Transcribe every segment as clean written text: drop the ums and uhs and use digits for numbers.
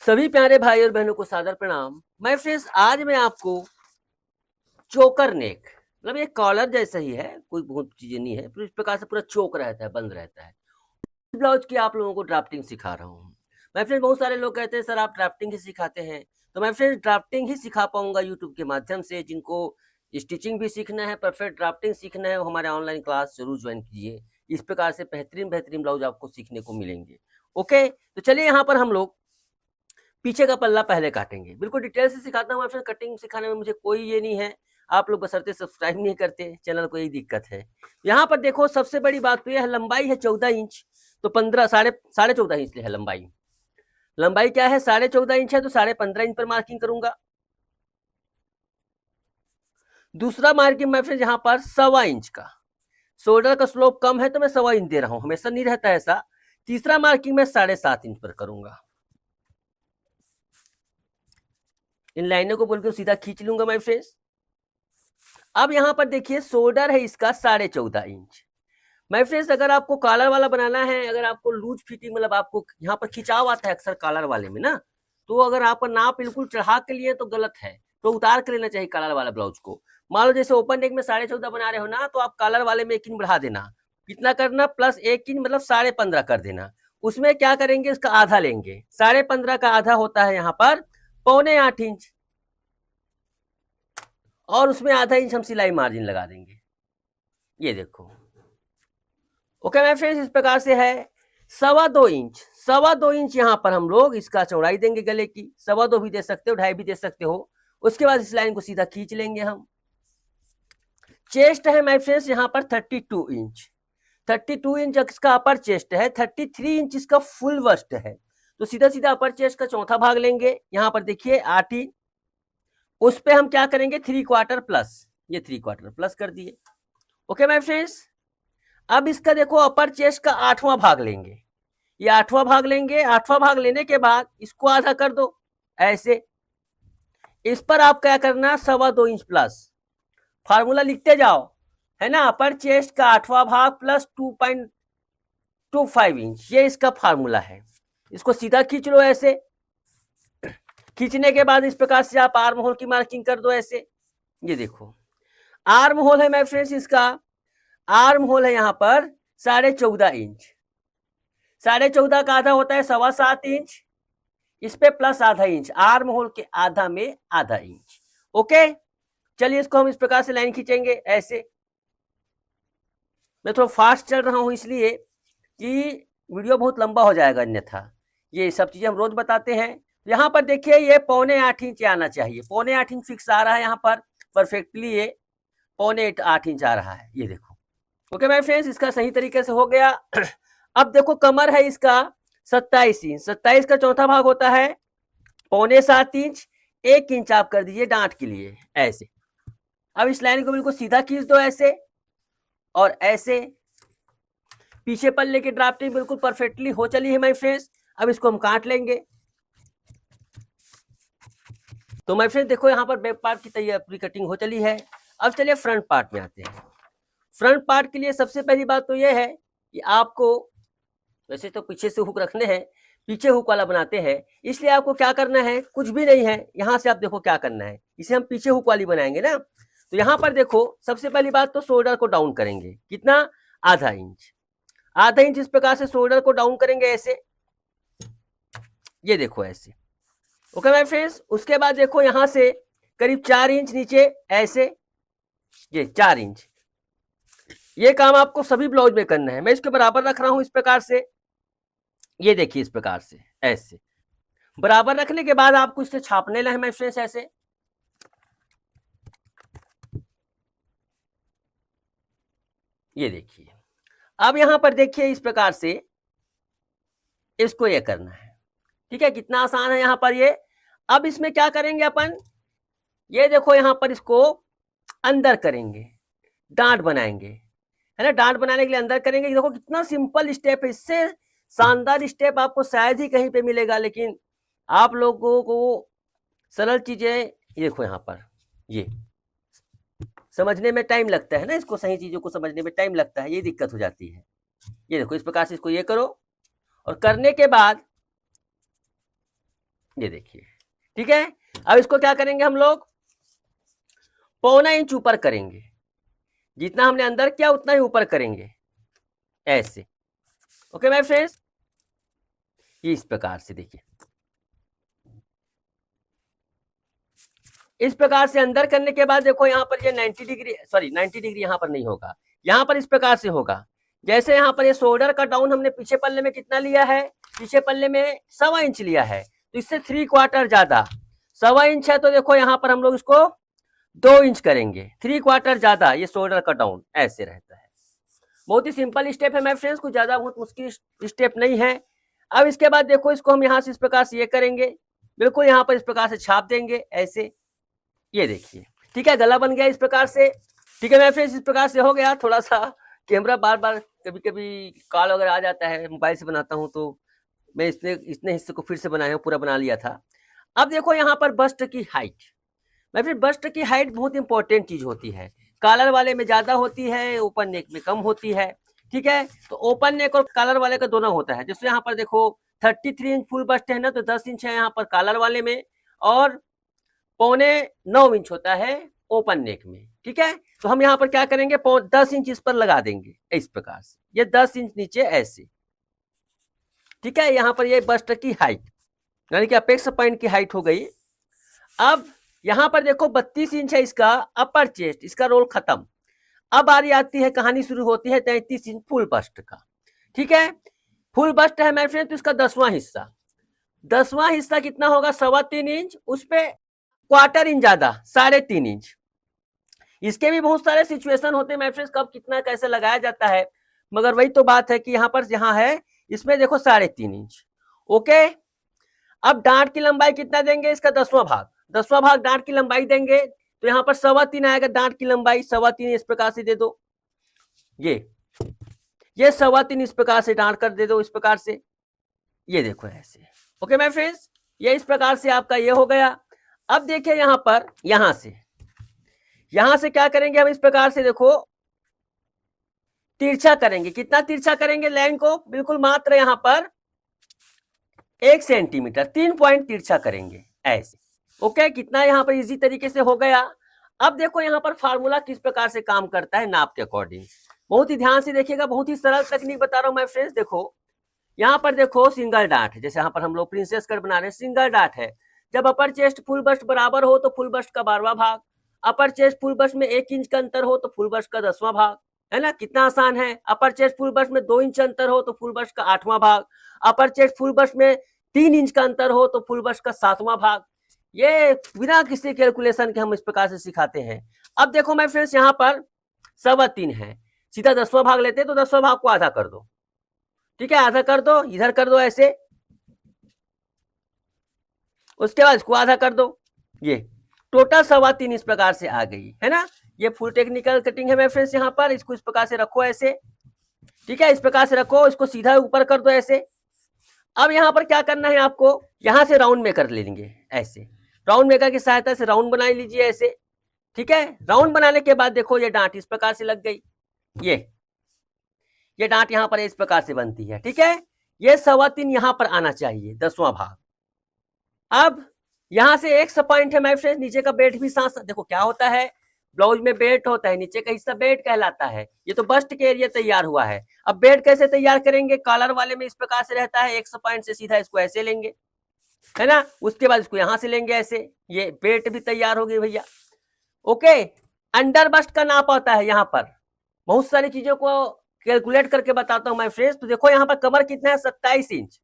सभी प्यारे भाई और बहनों को सादर प्रणाम। माय फ्रेंड्स, आज मैं आपको चोकर नेक, मतलब ये कॉलर जैसा ही है, कोई बहुत चीजें नहीं है, फिर इस प्रकार से पूरा चोक रहता है, बंद रहता है। ब्लाउज की आप लोगों को ड्राफ्टिंग सिखा रहा हूँ। माय फ्रेंड, बहुत सारे लोग कहते हैं सर आप ड्राफ्टिंग ही सिखाते हैं, तो माय फ्रेंड ड्राफ्टिंग ही सिखा पाऊंगा यूट्यूब के माध्यम से। जिनको स्टिचिंग भी सीखना है, परफेक्ट ड्राफ्टिंग सीखना है, वो हमारे ऑनलाइन क्लास जरूर ज्वाइन कीजिए। इस प्रकार से बेहतरीन बेहतरीन ब्लाउज आपको सीखने को मिलेंगे। ओके, तो चलिए यहाँ पर हम लोग पीछे का पल्ला पहले काटेंगे। बिल्कुल डिटेल से सिखाता हूँ। फिर कटिंग सिखाने में मुझे कोई ये नहीं है, आप लोग बशर्ते सब्सक्राइब नहीं करते चैनल को, यही दिक्कत है। यहाँ पर देखो, सबसे बड़ी बात तो यह है, लंबाई है 14 इंच, तो 15 साढ़े 14 इंच है लंबाई। लंबाई क्या है, 14.5 इंच है, तो 15.5 इंच पर मार्किंग करूंगा। दूसरा मार्किंग मैं फिर यहाँ पर 1.25 इंच का, शोल्डर का स्लोप कम है तो मैं 1.25 इंच दे रहा हूँ, हमेशा नहीं रहता ऐसा। तीसरा मार्किंग मैं 7.5 इंच पर करूंगा। इन लाइनों को बोलकर सीधा खींच लूंगा माय फ्रेंड्स। अब यहाँ पर देखिए, शोल्डर है इसका 14.5 इंच। माय फ्रेंड्स, अगर आपको कॉलर वाला बनाना है, अगर आपको लूज फिटिंग, मतलब आपको यहाँ पर खिंचाव आता है अक्सर कॉलर वाले में ना, तो अगर आप नाप बिल्कुल चढ़ा के लिए तो गलत है, तो उतार के लेना चाहिए कॉलर वाला ब्लाउज को। मान लो जैसे ओपन नेक में 14.5 बना रहे हो ना, तो आप कॉलर वाले में 1 इंच बढ़ा देना। कितना करना, प्लस 1 इंच, मतलब 15.5 कर देना। उसमें क्या करेंगे, इसका आधा लेंगे। 15.5 का आधा होता है यहाँ पर 7.25 इंच, और उसमें आधा इंच हम सिलाई मार्जिन लगा देंगे। ये देखो, ओके माय फ्रेंड्स, इस प्रकार से है 2.25 इंच। 2.25 इंच यहाँ पर हम लोग इसका चौड़ाई देंगे गले की। 2.25 भी दे सकते हो, 2.5 भी दे सकते हो। उसके बाद इस लाइन को सीधा खींच लेंगे हम। चेस्ट है माय फ्रेंड्स यहाँ पर 32 इंच। 32 इंच इसका अपर चेस्ट है, 33 इंच इसका फुल वस्ट है। तो सीधा सीधा अपर चेस्ट का चौथा भाग लेंगे। यहाँ पर देखिए 8 इंच, उस पे हम क्या करेंगे, 3/4 प्लस, ये 3/4 प्लस कर दिए। ओके माय फ्रेंड्स, अब इसका देखो अपर चेस्ट का 8वां भाग लेंगे। ये 8वां भाग लेंगे। 8वां भाग लेने के बाद इसको आधा कर दो ऐसे। इस पर आप क्या करना, 2.25 इंच प्लस, फार्मूला लिखते जाओ, है ना। अपर चेस्ट का 8वां भाग प्लस 2.25 इंच, ये इसका फार्मूला है। इसको सीधा खींच लो ऐसे। खींचने के बाद इस प्रकार से आप आर्म होल की मार्किंग कर दो ऐसे। ये देखो आर्म होल है माय फ्रेंड्स, इसका आर्म होल है यहाँ पर 14.5 इंच। 14.5 का आधा होता है 7.25 इंच, इस पे प्लस आधा इंच, आर्म होल के आधा में आधा इंच। ओके, चलिए इसको हम इस प्रकार से लाइन खींचेंगे ऐसे। मैं थोड़ा फास्ट चल रहा हूं इसलिए कि वीडियो बहुत लंबा हो जाएगा, अन्यथा ये सब चीजें हम रोज बताते हैं। यहाँ पर देखिए, ये 7.25 इंच आना चाहिए। 7.25 इंच फिक्स आ रहा है यहाँ पर परफेक्टली, ये 7.25 इंच आ रहा है, ये देखो। ओके माय फ्रेंड्स, इसका सही तरीके से हो गया। अब देखो कमर है इसका 27 इंच। 27 का चौथा भाग होता है 6.25 इंच। 1 इंच आप कर दीजिए डांट के लिए ऐसे। अब इस लाइन को बिल्कुल सीधा खींच दो ऐसे, और ऐसे पीछे पल्ले की ड्राफ्टिंग बिल्कुल परफेक्टली हो चली है माय फ्रेंड्स। अब इसको हम काट लेंगे। तो माय फ्रेंड्स देखो, यहाँ पर बैक पार्ट की तैयारी पूरी कटिंग हो चली है। अब चलिए फ्रंट पार्ट में आते हैं। फ्रंट पार्ट के लिए सबसे पहली बात तो यह है कि आपको, वैसे तो पीछे से हुक रखने हैं, पीछे हुक वाला बनाते हैं, इसलिए आपको क्या करना है, कुछ भी नहीं है। यहाँ से आप देखो क्या करना है, इसे हम पीछे हुक वाली बनाएंगे ना। तो यहाँ पर देखो, सबसे पहली बात तो शोल्डर को डाउन करेंगे। कितना, आधा इंच। आधा इंच इस प्रकार से शोल्डर को डाउन करेंगे ऐसे। ये देखो ऐसे। ओके माय फ्रेंड्स, उसके बाद देखो यहाँ से करीब 4 इंच नीचे ऐसे, ये 4 इंच। ये काम आपको सभी ब्लाउज में करना है। मैं इसके बराबर रख रहा हूं इस प्रकार से। ये देखिए इस प्रकार से ऐसे बराबर रखने के बाद आपको इससे छापने लगे माय फ्रेंड्स ऐसे। ये देखिए, अब यहां पर देखिए इस प्रकार से इसको ये करना है। ठीक है, कितना आसान है यहाँ पर ये। अब इसमें क्या करेंगे अपन, ये देखो यहाँ पर इसको अंदर करेंगे, डांट बनाएंगे, है ना। डांट बनाने के लिए अंदर करेंगे। देखो कितना सिंपल स्टेप है, इससे शानदार स्टेप आपको शायद ही कहीं पे मिलेगा। लेकिन आप लोगों को सरल चीजें, ये देखो यहाँ पर, ये समझने में टाइम लगता है ना, इसको सही चीजों को समझने में टाइम लगता है, ये दिक्कत हो जाती है। ये देखो इस प्रकार से इसको ये करो, और करने के बाद ये देखिए, ठीक है। अब इसको क्या करेंगे हम लोग, 1.25 इंच ऊपर करेंगे, जितना हमने अंदर किया उतना ही ऊपर करेंगे, ऐसे। ओके माय फ्रेंड्स, इस प्रकार से देखिए, इस प्रकार से अंदर करने के बाद देखो यहाँ पर ये 90 डिग्री, सॉरी 90 डिग्री यहाँ पर नहीं होगा, यहाँ पर इस प्रकार से होगा। जैसे यहाँ पर ये शोल्डर का डाउन हमने पीछे पल्ले में कितना लिया है, पीछे पल्ले में 1.25 इंच लिया है, तो इससे 3/4 ज्यादा 1.25 इंच है, तो देखो यहाँ पर हम लोग इसको 2 इंच करेंगे, 3/4 ज्यादा ये शोल्डर का डाउन ऐसे रहता है। बहुत ही सिंपल स्टेप है माय फ्रेंड्स, कुछ ज्यादा बहुत मुश्किल स्टेप नहीं है। अब इसके बाद देखो इसको हम यहाँ से इस प्रकार से ये करेंगे, बिल्कुल यहाँ पर इस प्रकार से छाप देंगे ऐसे, ये देखिए, ठीक है, गला बन गया इस प्रकार से। ठीक है माय फ्रेंड्स, इस प्रकार से हो गया। थोड़ा सा कैमरा बार बार कभी कभी कॉल वगैरह आ जाता है, मोबाइल से बनाता हूँ तो मैं इतने हिस्से को फिर से बनाया हूँ, पूरा बना लिया था। अब देखो यहाँ पर बस्ट की हाइट, मैं फिर बस्ट की हाइट बहुत इंपॉर्टेंट चीज होती है, कॉलर वाले में ज्यादा होती है, ओपन नेक में कम होती है। ठीक है, तो ओपन नेक और कॉलर वाले का दोनों होता है। जैसे यहाँ पर देखो 33 इंच फुल बस्ट है ना, तो 10 इंच है यहाँ पर कॉलर वाले में, और 8.25 इंच होता है ओपन नेक में। ठीक है, तो हम यहाँ पर क्या करेंगे, 10 इंच इस पर लगा देंगे इस प्रकार से, ये 10 इंच नीचे ऐसे। ठीक है, यहाँ पर ये बस्ट की हाइट यानी कि अपेक्स पॉइंट की हाइट हो गई। अब यहाँ पर देखो 32 इंच है इसका अपर चेस्ट, इसका रोल खत्म। अब बारी आती है, कहानी शुरू होती है 33 इंच फुल बस्ट का। ठीक है, फुल बस्ट है माय फ्रेंड, तो इसका 10वां हिस्सा, 10वां हिस्सा कितना होगा, 3.25 इंच, उस पे 1/4 इंच ज्यादा 3.5 इंच। इसके भी बहुत सारे सिचुएशन होते हैं माय फ्रेंड्स, कब कितना कैसे लगाया जाता है, मगर वही तो बात है कि यहाँ पर यहाँ है, इसमें देखो 3.5 इंच। ओके, अब डांट की लंबाई कितना देंगे, इसका 10वां भाग, 10वां भाग डांट की लंबाई देंगे, तो यहाँ पर 3.25 आएगा डांट की लंबाई, 3.25 इस प्रकार से दे दो, ये 3.25 इस प्रकार से डांट कर दे दो इस प्रकार से, ये देखो ऐसे। ओके माय फ्रेंड्स, ये इस प्रकार से आपका ये हो गया। अब देखिए यहाँ पर, यहां से क्या करेंगे हम, इस प्रकार से देखो तिरछा करेंगे। कितना तिरछा करेंगे लाइन को, बिल्कुल मात्र यहाँ पर 1 सेंटीमीटर, 3 पॉइंट तिरछा करेंगे ऐसे। ओके, कितना यहाँ पर इजी तरीके से हो गया। अब देखो यहाँ पर फार्मूला किस प्रकार से काम करता है नाप के अकॉर्डिंग, बहुत ही ध्यान से देखिएगा, बहुत ही सरल तकनीक बता रहा हूं मैं फ्रेंड्स। देखो यहाँ पर देखो सिंगल डाट, जैसे यहाँ पर हम लोग प्रिंसेस कट बना रहे हैं, सिंगल डाट है। जब अपर चेस्ट फुल बस्ट बराबर हो तो फुल बस्ट का 12वां भाग, अपर चेस्ट फुल बस्ट में 1 इंच का अंतर हो तो फुल बस्ट का 10वां भाग, है ना, कितना आसान है। अपर चेस्ट फुल बस्ट में 2 इंच अंतर हो तो फुल बस्ट का 8वां भाग, अपर चेस्ट फुल बस्ट में 3 इंच का अंतर हो तो फुल बस्ट का 7वां भाग। ये बिना किसी कैलकुलेशन के हम इस प्रकार से सिखाते हैं। अब देखो माय फ्रेंड्स, यहाँ पर 3.25 है, सीधा 10वां भाग लेते हैं, तो 10वां भाग को आधा कर दो। ठीक है, आधा कर दो, इधर कर दो ऐसे, उसके बाद इसको आधा कर दो, ये टोटल 3.25 इस प्रकार से आ गई, है ना। ये फुल टेक्निकल कटिंग है मेरे फ्रेंड्स। यहाँ पर इसको इस प्रकार से रखो ऐसे, ठीक है, इस प्रकार से रखो, इसको सीधा ऊपर कर दो ऐसे। अब यहाँ पर क्या करना है आपको, यहाँ से राउंड मेकर ले लेंगे ऐसे, राउंड मेकर की सहायता से राउंड बना लीजिए ऐसे। ठीक है, राउंड बनाने के बाद देखो ये डांट इस प्रकार से लग गई, ये डांट यहाँ पर इस प्रकार से बनती है। ठीक है, ये 3.25 यहाँ पर आना चाहिए, 10वां भाग। अब यहां से एक पॉइंट है माय फ्रेंड्स, नीचे का बेल्ट भी साथ साथ, देखो क्या होता है, ब्लाउज में बेल्ट होता है, नीचे का हिस्सा बेल्ट कहलाता है। ये तो बस्ट के एरिया तैयार हुआ है। अब बेल्ट कैसे तैयार करेंगे, कॉलर वाले में इस प्रकार से रहता है, एक पॉइंट से सीधा इसको ऐसे लेंगे, है ना, उसके बाद इसको यहां से लेंगे ऐसे, ये बेल्ट भी तैयार हो गई भैया। ओके, अंडर बस्ट का नाप आता है, यहाँ पर बहुत सारी चीजों को कैलकुलेट करके बताता हूं माय फ्रेंड्स। तो देखो यहाँ पर कमर कितना है, 27 इंच,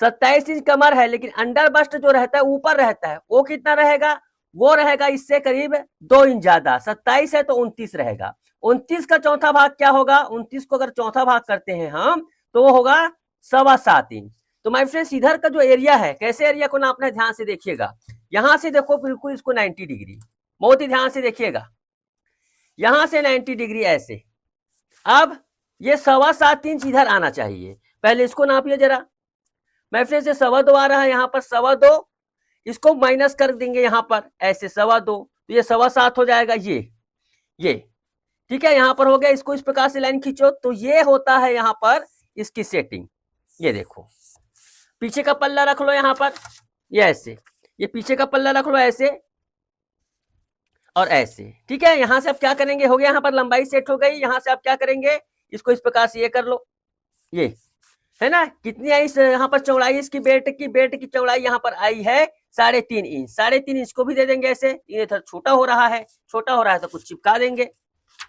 27 इंच कमर है, लेकिन अंडर बस्ट जो रहता है ऊपर रहता है, वो कितना रहेगा, वो रहेगा इससे करीब 2 इंच ज्यादा, 27 है तो 29 रहेगा। 29 का चौथा भाग क्या होगा, 29 को अगर चौथा भाग करते हैं हम, तो वो होगा 7.25 इंच। तो माय फ्रेंड्स, इधर का जो एरिया है, कैसे एरिया को नापना है ध्यान से देखिएगा। यहां से देखो बिल्कुल इसको 90 डिग्री, बहुत ही ध्यान से देखिएगा, यहां से 90 डिग्री ऐसे। अब ये 7.25 इंच इधर आना चाहिए, पहले इसको नापिए जरा। मैं फिर से 2.25 आ रहा है, यहाँ पर 2.25, इसको माइनस कर देंगे यहाँ पर ऐसे 2.25, तो ये 7.25 हो जाएगा, ये ठीक है, यहाँ पर हो गया। इसको इस प्रकार से लाइन खींचो, तो ये होता है यहाँ पर इसकी सेटिंग। ये देखो, पीछे का पल्ला रख लो यहाँ पर, ये ऐसे, ये पीछे का पल्ला रख लो ऐसे और ऐसे, ठीक है। यहां से आप क्या करेंगे, हो गया यहाँ पर लंबाई सेट हो गई। यहां से आप क्या करेंगे, इसको इस प्रकार से ये कर लो, ये है ना। कितनी आई यहाँ पर चौड़ाई इसकी, बेल्ट की चौड़ाई यहाँ पर आई है 3.5 इंच। 3.5 इंच को भी दे देंगे ऐसे। ये इधर छोटा हो रहा है, छोटा हो रहा है तो कुछ चिपका देंगे।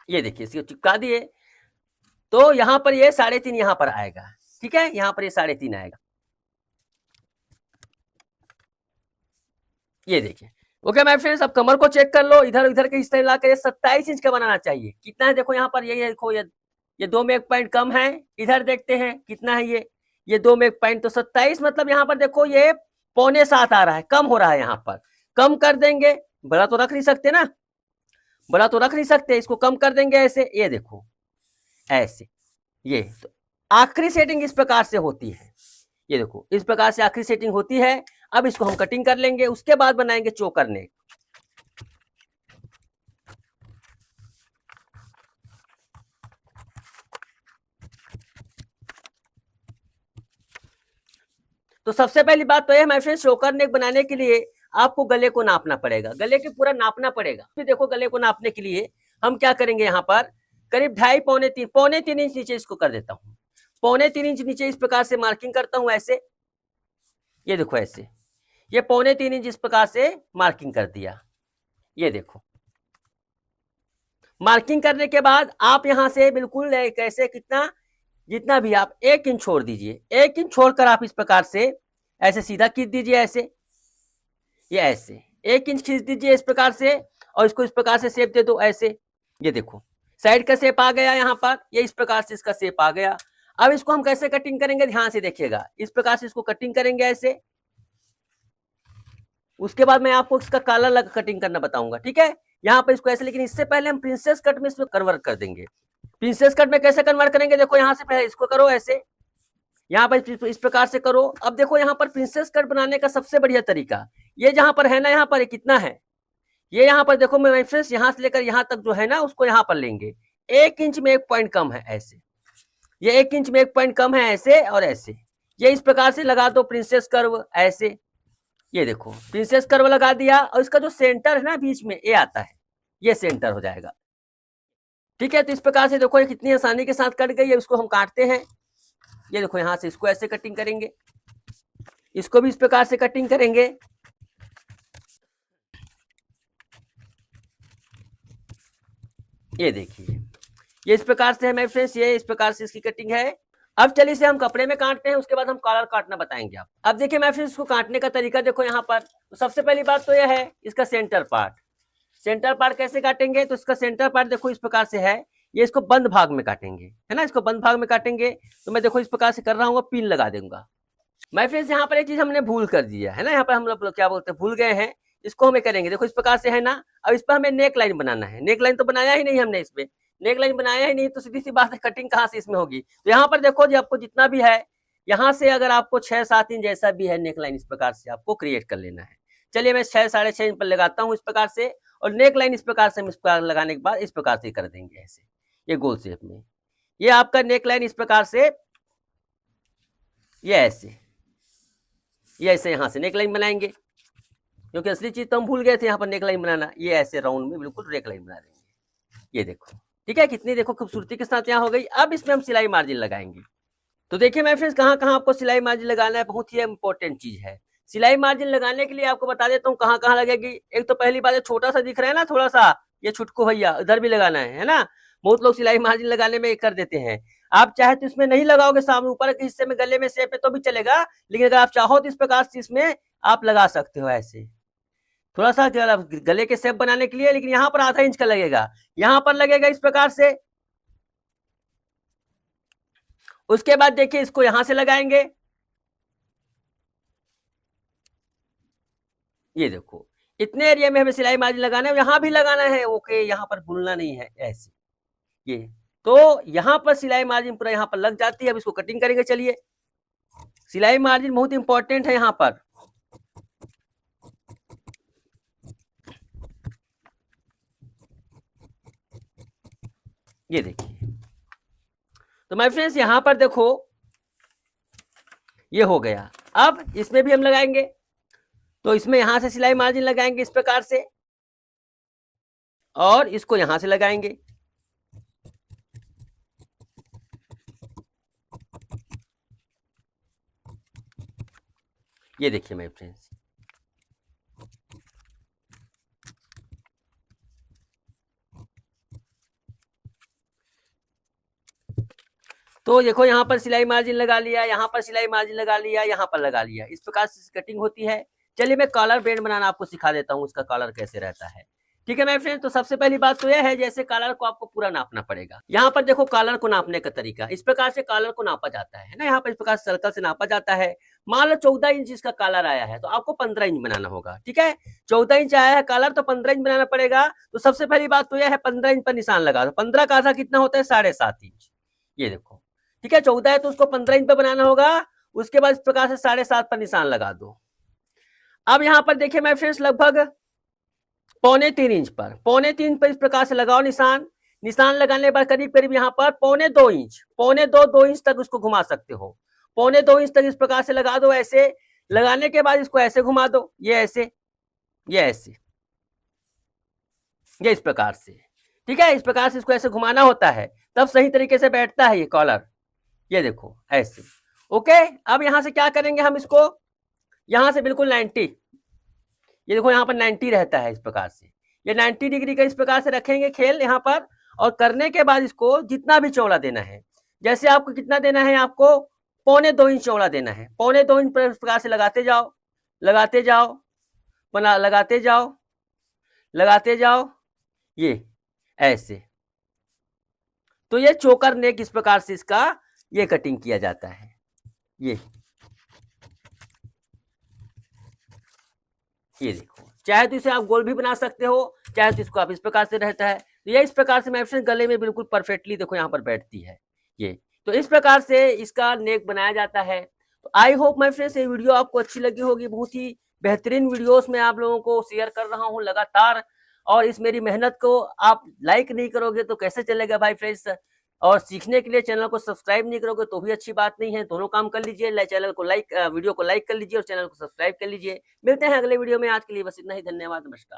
ये देखिए इसको चिपका दिए, तो यहाँ पर ये 3.5 यहाँ पर आएगा, ठीक है। यहाँ पर ये 3.5 आएगा, ये देखिए। ओके माय फ्रेंड्स, अब कमर को चेक कर लो, इधर उधर के हिस्से मिलाकर 27 इंच का बनाना चाहिए। कितना है देखो यहाँ पर, ये देखो, ये 2 में 1 पॉइंट कम है। इधर देखते हैं कितना है, ये 2 में 1 पॉइंट, तो 27, मतलब यहाँ पर देखो ये 6.25 आ रहा है, कम हो रहा है। यहाँ पर कम कर देंगे, बड़ा तो रख नहीं सकते ना, बड़ा तो रख नहीं सकते, इसको कम कर देंगे ऐसे, ये देखो ऐसे। ये तो आखिरी सेटिंग इस प्रकार से होती है, ये देखो इस प्रकार से आखिरी सेटिंग होती है। अब इसको हम कटिंग कर लेंगे, उसके बाद बनाएंगे चोकर नेक। तो सबसे पहली बात तो ये माय फ्रेंड्स, चोकर नेक बनाने के लिए आपको गले को नापना पड़ेगा, गले के पूरा नापना पड़ेगा। फिर देखो गले को नापने के लिए हम क्या करेंगे, यहाँ पर करीब 2.5 पौने 3 इंच नीचे इसको कर देता हूँ। 3.25 इंच नीचे इस प्रकार से मार्किंग करता हूँ ऐसे, ये देखो ऐसे, ये 3.25 इंच इस प्रकार से मार्किंग कर दिया। ये देखो मार्किंग करने के बाद आप यहां से बिल्कुल कैसे, कितना, जितना भी आप 1 इंच छोड़ दीजिए। 1 इंच छोड़कर आप इस प्रकार से ऐसे सीधा खींच दीजिए ऐसे, ये ऐसे 1 इंच खींच दीजिए इस प्रकार से, और इसको इस प्रकार से शेप दे दो ऐसे। ये देखो साइड का शेप आ गया यहाँ पर, ये इस प्रकार से इसका शेप आ गया। अब इसको हम कैसे कटिंग करेंगे, ध्यान से देखिएगा, इस प्रकार से इसको कटिंग करेंगे ऐसे। उसके बाद मैं आपको इसका काला लग कटिंग करना बताऊंगा, ठीक है। यहाँ पर इसको ऐसे, लेकिन इससे पहले हम प्रिंसेस कट में इसमें कन्वर्ट कर देंगे। प्रिंसेस कट में कैसे कन्वर्ट करेंगे, देखो यहाँ से पहले इसको करो ऐसे, यहाँ पर इस प्रकार से करो। अब देखो यहाँ पर प्रिंसेस कट बनाने का सबसे बढ़िया तरीका, ये जहां पर है ना, यहाँ पर कितना है, ये यहाँ पर देखो मैं फ्रेंड्स, यहाँ से लेकर यहाँ तक जो है ना, उसको यहाँ पर लेंगे। 1 इंच में 1 पॉइंट कम है ऐसे, ये 1 इंच में 1 पॉइंट कम है ऐसे और ऐसे। ये इस प्रकार से लगा दो प्रिंसेस कर्व ऐसे, ये देखो प्रिंसेस कर्व लगा दिया। और इसका जो सेंटर है ना बीच में, ये आता है, ये सेंटर हो जाएगा, ठीक है। तो इस प्रकार से देखो ये कितनी आसानी के साथ कट गई है। इसको हम काटते हैं, ये देखो यहाँ से इसको ऐसे कटिंग करेंगे, इसको भी इस प्रकार से कटिंग करेंगे, ये देखिए ये इस प्रकार से है मेरे फ्रेंड्स, ये इस प्रकार से इसकी कटिंग है। अब चलिए इसे हम कपड़े में काटते हैं, उसके बाद हम कॉलर काटना बताएंगे आप। अब देखिए मेरे फ्रेंड्स, इसको काटने का तरीका देखो यहाँ पर। तो सबसे पहली बात तो यह है इसका सेंटर पार्ट। सेंटर पार्ट कैसे काटेंगे, तो इसका सेंटर पार्ट देखो इस प्रकार से है, ये इसको बंद भाग में काटेंगे, है ना, इसको बंद भाग में काटेंगे। तो मैं देखो इस प्रकार से कर रहा हूँ, पिन लगा दूंगा। माय फ्रेंड्स यहाँ पर एक चीज हमने भूल कर दिया है ना, यहाँ पर हम लोग क्या बोलते हैं, भूल गए हैं। इसको हमें करेंगे, देखो इस प्रकार से है ना। अब इस पर हमें नेक लाइन बनाना है। नेक लाइन तो बनाया ही नहीं हमने, इसमें नेक लाइन बनाया ही नहीं, तो सीधी सी बात है कटिंग कहाँ से इसमें होगी। तो यहाँ पर देखो जी, आपको जितना भी है यहाँ से, अगर आपको 6-7 इंच जैसा भी है नेक लाइन, इस प्रकार से आपको क्रिएट कर लेना है। चलिए मैं 6-6.5 इंच पर लगाता हूँ इस प्रकार से, और नेक लाइन इस प्रकार से हम इस प्रकार लगाने के बाद इस प्रकार से कर देंगे ऐसे, ये गोल शेप में। ये आपका नेक लाइन इस प्रकार से, ये ऐसे, ये ऐसे यहाँ से नेक लाइन बनाएंगे, क्योंकि असली चीज तो हम भूल गए थे यहाँ पर नेक लाइन बनाना। ये ऐसे राउंड में बिल्कुल नेक लाइन बना देंगे, ये देखो, ठीक है, कितनी देखो खूबसूरती के साथ यहाँ हो गई। अब इसमें हम सिलाई मार्जिन लगाएंगे। तो देखिए मेरे फ्रेंड्स, कहाँ कहाँ आपको सिलाई मार्जिन लगाना है, बहुत ही इंपॉर्टेंट चीज है। सिलाई मार्जिन लगाने के लिए आपको बता देता हूँ कहाँ कहाँ लगेगी। एक तो पहली बात है, छोटा सा दिख रहा है ना थोड़ा सा, ये छुटकू भैया, इधर भी लगाना है ना। बहुत लोग सिलाई मार्जिन लगाने में कर देते हैं। आप चाहे तो इसमें नहीं लगाओगे, सामने ऊपर के हिस्से में गले में शेप है तो भी चलेगा, लेकिन अगर आप चाहो तो इस प्रकार से इसमें आप लगा सकते हो ऐसे, थोड़ा सा गले के शेप बनाने के लिए। लेकिन यहाँ पर ½ इंच का लगेगा, यहाँ पर लगेगा इस प्रकार से। उसके बाद देखिए इसको यहां से लगाएंगे, ये देखो इतने एरिया में हमें सिलाई मार्जिन लगाना है, यहां भी लगाना है। ओके, यहां पर भूलना नहीं है ऐसे, ये तो यहां पर सिलाई मार्जिन पूरा यहां पर लग जाती है। अब इसको कटिंग करेंगे। चलिए, सिलाई मार्जिन बहुत इंपॉर्टेंट है यहां पर। ये देखिए, तो माय फ्रेंड्स यहां पर देखो ये हो गया। अब इसमें भी हम लगाएंगे। तो इसमें यहां से सिलाई मार्जिन लगाएंगे इस प्रकार से, और इसको यहां से लगाएंगे। ये देखिए माय फ्रेंड्स, तो देखो यहाँ पर सिलाई मार्जिन लगा लिया, यहाँ पर सिलाई मार्जिन लगा लिया, यहाँ पर लगा लिया, इस प्रकार से कटिंग होती है। चलिए मैं कॉलर बैंड बनाना आपको सिखा देता हूँ, उसका कॉलर कैसे रहता है। ठीक है मेरे फ्रेंड, तो सबसे पहली बात तो यह है, जैसे कॉलर को आपको पूरा नापना पड़ेगा। यहाँ पर देखो कॉलर को नापने का तरीका, इस प्रकार से कॉलर को नापा जाता है ना, यहाँ पर इस प्रकार सर्कल से नापा जाता है। मान लो 14 इंच इसका कॉलर आया है, तो आपको 15 इंच बनाना होगा। ठीक है, 14 इंच आया है कॉलर, तो 15 इंच बनाना पड़ेगा। तो सबसे पहली बात तो यह है 15 इंच पर निशान लगा दो। 15 का आधा कितना होता है, 7.5 इंच। ये देखो, ठीक है, 14 है तो उसको 15 इंच पर बनाना होगा। उसके बाद इस प्रकार से 7.5 पर निशान लगा दो। अब यहाँ पर देखिए माय फ्रेंड्स, लगभग 2.25 इंच पर, 2.25 पर इस प्रकार से लगाओ निशान। निशान लगाने के बाद करीब करीब यहाँ पर 2.25 इंच, 2.25 इंच तक उसको घुमा सकते हो। 2.25 इंच तक इस प्रकार से लगा दो। ऐसे लगाने के बाद इसको ऐसे घुमा दो, ये ऐसे, ये ऐसे, ये इस प्रकार से। ठीक है, इस प्रकार से इसको ऐसे घुमाना होता है, तब सही तरीके से बैठता है ये कॉलर। ये देखो ऐसे। ओके, अब यहां से क्या करेंगे हम, इसको यहां से बिल्कुल 90, ये देखो यहाँ पर 90 रहता है इस प्रकार से, ये 90 डिग्री का इस प्रकार से रखेंगे खेल यहाँ पर। और करने के बाद इसको जितना भी चौड़ा देना है, जैसे आपको कितना देना है, आपको 2.25 इंच चौड़ा देना है। 2.25 इंच पर इस प्रकार से लगाते जाओ, लगाते जाओ, बना लगाते जाओ, लगाते जाओ, ये ऐसे। तो ये चोकर नेक इस प्रकार से इसका ये कटिंग किया जाता है। ये देखो, चाहे तो इसे आप गोल भी बना सकते हो, चाहे तो इसको आप इस प्रकार से रहता है। तो ये इस प्रकार से मैम गले में बिल्कुल परफेक्टली देखो यहाँ पर बैठती है ये। तो इस प्रकार से इसका नेक बनाया जाता है। तो आई होप माय फ्रेंड्स ये वीडियो आपको अच्छी लगी होगी। बहुत ही बेहतरीन वीडियोस मैं आप लोगों को शेयर कर रहा हूँ लगातार, और इस मेरी मेहनत को आप लाइक नहीं करोगे तो कैसे चलेगा भाई फ्रेंड्स। और सीखने के लिए चैनल को सब्सक्राइब नहीं करोगे तो भी अच्छी बात नहीं है, दोनों काम कर लीजिए। चैनल को लाइक, वीडियो को लाइक कर लीजिए और चैनल को सब्सक्राइब कर लीजिए। मिलते हैं अगले वीडियो में, आज के लिए बस इतना ही। धन्यवाद, नमस्कार।